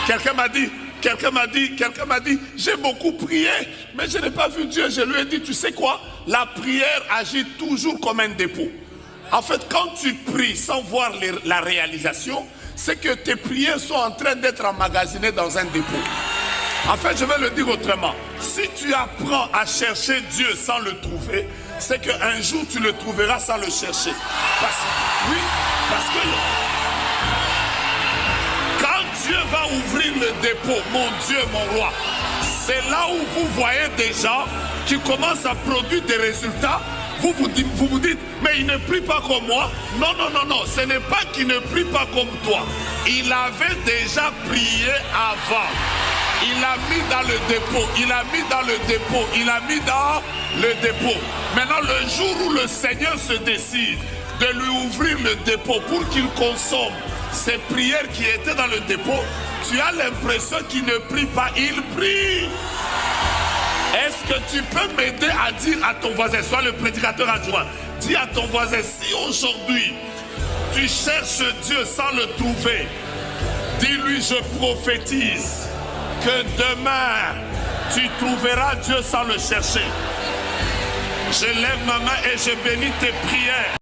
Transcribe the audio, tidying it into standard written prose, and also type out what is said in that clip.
Quelqu'un m'a dit, j'ai beaucoup prié, mais je n'ai pas vu Dieu. Je lui ai dit, tu sais quoi? La prière agit toujours comme un dépôt. En fait, quand tu pries sans voir la réalisation, c'est que tes prières sont en train d'être emmagasinées dans un dépôt. En fait, je vais le dire autrement. Si tu apprends à chercher Dieu sans le trouver, c'est qu'un jour tu le trouveras sans le chercher. Parce que quand Dieu va ouvrir le dépôt, mon Dieu, mon roi, c'est là où vous voyez des gens qui commencent à produire des résultats. Vous vous dites, mais il ne prie pas comme moi. Non, ce n'est pas qu'il ne prie pas comme toi. Il avait déjà prié avant. Il a mis dans le dépôt, il a mis dans le dépôt. Maintenant, le jour où le Seigneur se décide de lui ouvrir le dépôt pour qu'il consomme ces prières qui étaient dans le dépôt, tu as l'impression qu'il ne prie pas, il prie. Est-ce que tu peux m'aider à dire à ton voisin, sois le prédicateur adjoint, dis à ton voisin, si aujourd'hui tu cherches Dieu sans le trouver, dis-lui, je prophétise que demain tu trouveras Dieu sans le chercher. Je lève ma main et je bénis tes prières.